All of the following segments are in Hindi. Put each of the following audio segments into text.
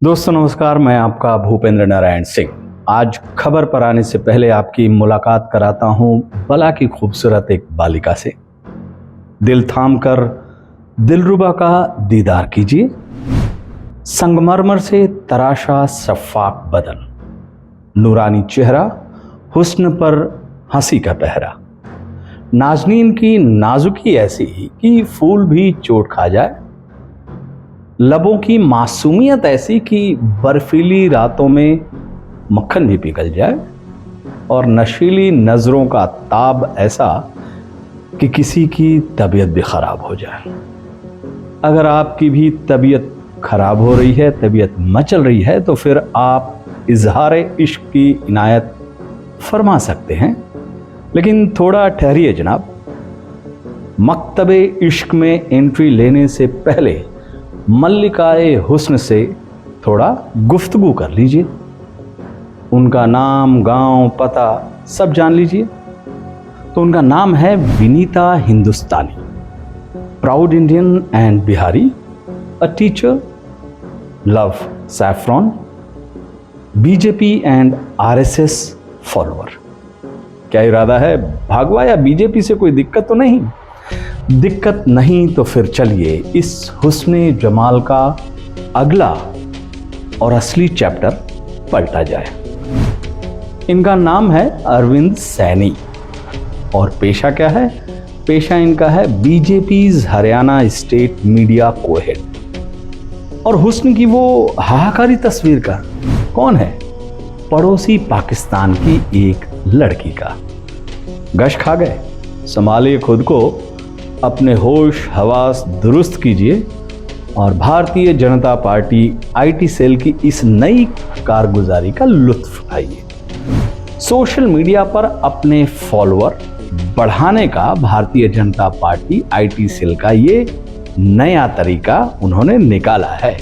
दोस्तों नमस्कार, मैं आपका भूपेंद्र नारायण सिंह। आज खबर पर आने से पहले आपकी मुलाकात कराता हूं बला की खूबसूरत एक बालिका से। दिल थाम कर दिलरुबा का दीदार कीजिए। संगमरमर से तराशा शफ़ाफ बदन, नूरानी चेहरा, हुस्न पर हंसी का पहरा, नाज़नीन की नाजुकी ऐसी कि फूल भी चोट खा जाए, लबों की मासूमियत ऐसी कि बर्फीली रातों में मक्खन भी पिघल जाए, और नशीली नजरों का ताब ऐसा कि किसी की तबीयत भी खराब हो जाए। अगर आपकी भी तबीयत खराब हो रही है, तबीयत मचल रही है, तो फिर आप इजहार इश्क की इनायत फरमा सकते हैं। लेकिन थोड़ा ठहरिए जनाब। मकतबे इश्क में एंट्री लेने से पहले मल्लिकाए हुस्न से थोड़ा गुफ्तगू कर लीजिए। उनका नाम, गांव, पता सब जान लीजिए। तो उनका नाम है Vinita Hindustani, proud Indian and Bihari, a teacher, love saffron, BJP and RSS follower. क्या इरादा है, भागवा या बीजेपी से कोई दिक्कत तो नहीं? दिक्कत नहीं तो फिर चलिए इस हुस्ने जमाल का अगला और असली चैप्टर पलटा जाए। इनका नाम है अरविंद सैनी और पेशा क्या है? पेशा इनका है बीजेपी हरियाणा स्टेट मीडिया कोहेड। और हुस्न की वो हाहाकारी तस्वीर का कौन है? पड़ोसी पाकिस्तान की एक लड़की का। गश खा गए, संभालिए खुद को, अपने होश हवास दुरुस्त कीजिए और Bharatiya Janata party IT cell की इस नई कारगुजारी का लुत्फ उठाइए। सोशल मीडिया पर अपने फॉलोअर बढ़ाने का Bharatiya Janata party IT cell का ये नया तरीका उन्होंने निकाला है।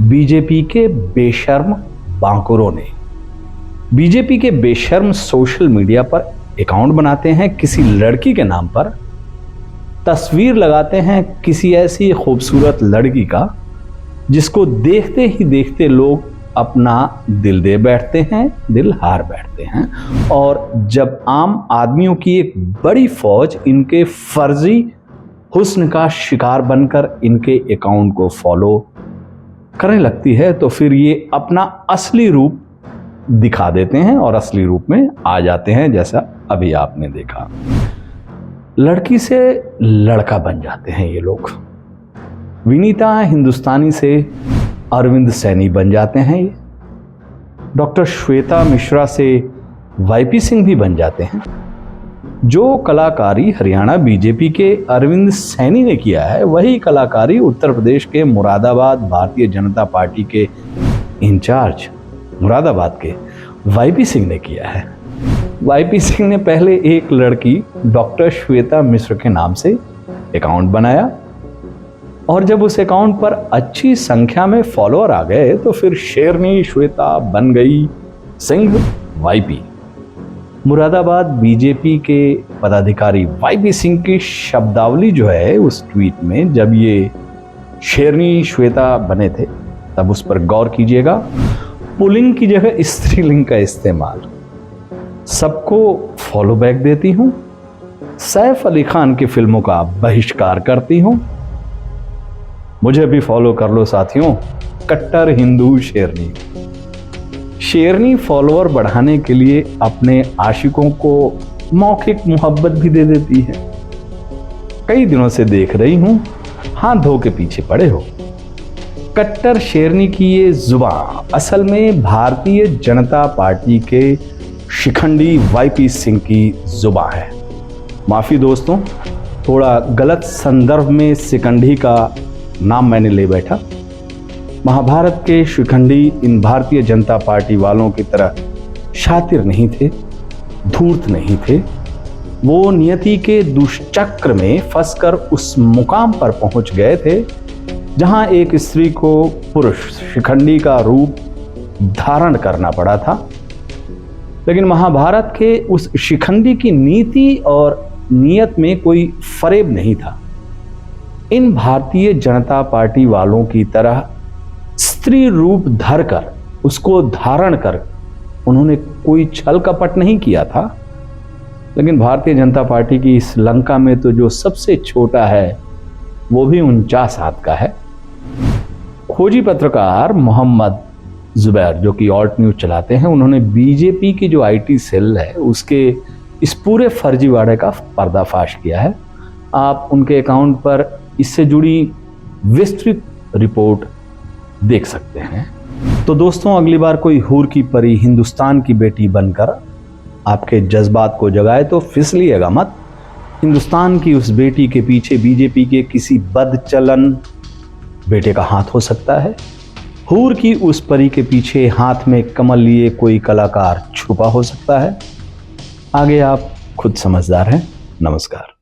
बीजेपी के बेशर्म बांकुरों ने, बीजेपी के बेशर्म सोशल मीडिया पर अकाउंट बनाते हैं किसी लड़की के नाम पर, तस्वीर लगाते हैं किसी ऐसी खूबसूरत लड़की का जिसको देखते ही देखते लोग अपना दिल दे बैठते हैं, दिल हार बैठते हैं। और जब आम आदमियों की एक बड़ी फौज इनके फर्जी हुस्न का शिकार बनकर इनके अकाउंट को फॉलो करने लगती है, तो फिर ये अपना असली रूप दिखा देते हैं और असली रूप में आ जाते हैं, जैसा अभी आपने देखा। लड़की से लड़का बन जाते हैं ये लोग। विनीता हिंदुस्तानी से अरविंद सैनी बन जाते हैं ये। डॉक्टर श्वेता मिश्रा से वाईपी सिंह भी बन जाते हैं। जो कलाकारी हरियाणा बीजेपी के अरविंद सैनी ने किया है, वही कलाकारी उत्तर प्रदेश के मुरादाबाद भारतीय जनता पार्टी के इंचार्ज मुरादाबाद के वाईपी सिंह ने किया है। वाईपी सिंह ने पहले एक लड़की डॉक्टर श्वेता मिश्र के नाम से अकाउंट बनाया, और जब उस अकाउंट पर अच्छी संख्या में फॉलोअर आ गए तो फिर शेरनी श्वेता बन गई सिंह वाईपी। मुरादाबाद बीजेपी के पदाधिकारी वाईपी सिंह की शब्दावली जो है उस ट्वीट में, जब ये शेरनी श्वेता बने थे तब उस पर गौर कीजिएगा। पुल्लिंग की जगह स्त्रीलिंग का इस्तेमाल। सबको फॉलो बैक देती हूं, सैफ अली खान की फिल्मों का बहिष्कार करती हूं, मुझे भी फॉलो कर लो साथियों, कट्टर हिंदू शेरनी। शेरनी फॉलोअर बढ़ाने के लिए अपने आशिकों को मौखिक मोहब्बत भी दे देती है। कई दिनों से देख रही हूं, हाथ धो के पीछे पड़े हो। कट्टर शेरनी की ये जुबान असल में भारतीय जनता पार्टी के शिखंडी वाईपी सिंह की जुबान है। माफ़ी दोस्तों, थोड़ा गलत संदर्भ में शिखंडी का नाम मैंने ले बैठा। महाभारत के शिखंडी इन भारतीय जनता पार्टी वालों की तरह शातिर नहीं थे, धूर्त नहीं थे। वो नियति के दुष्चक्र में फंसकर उस मुकाम पर पहुंच गए थे जहां एक स्त्री को पुरुष शिखंडी का रूप धारण करना पड़ा था। लेकिन महाभारत के उस शिखंडी की नीति और नियत में कोई फरेब नहीं था। इन भारतीय जनता पार्टी वालों की तरह स्त्री रूप धरकर, उसको धारण कर उन्होंने कोई छल कपट नहीं किया था। लेकिन भारतीय जनता पार्टी की इस लंका में तो जो सबसे छोटा है वो भी 49 हाथ का है। खोजी पत्रकार मोहम्मद जुबैर, जो कि ऑल्ट न्यूज चलाते हैं, उन्होंने बीजेपी की जो आईटी सेल है उसके इस पूरे फर्जीवाड़े का पर्दाफाश किया है। आप उनके अकाउंट पर इससे जुड़ी विस्तृत रिपोर्ट देख सकते हैं। तो दोस्तों, अगली बार कोई हूर की परी हिंदुस्तान की बेटी बनकर आपके जज्बात को जगाए तो फिसलिएगा मत। हिंदुस्तान की उस बेटी के पीछे बीजेपी के किसी बदचलन बेटे का हाथ हो सकता है। हूर की उस परी के पीछे हाथ में कमल लिए कोई कलाकार छुपा हो सकता है। आगे आप खुद समझदार हैं। नमस्कार।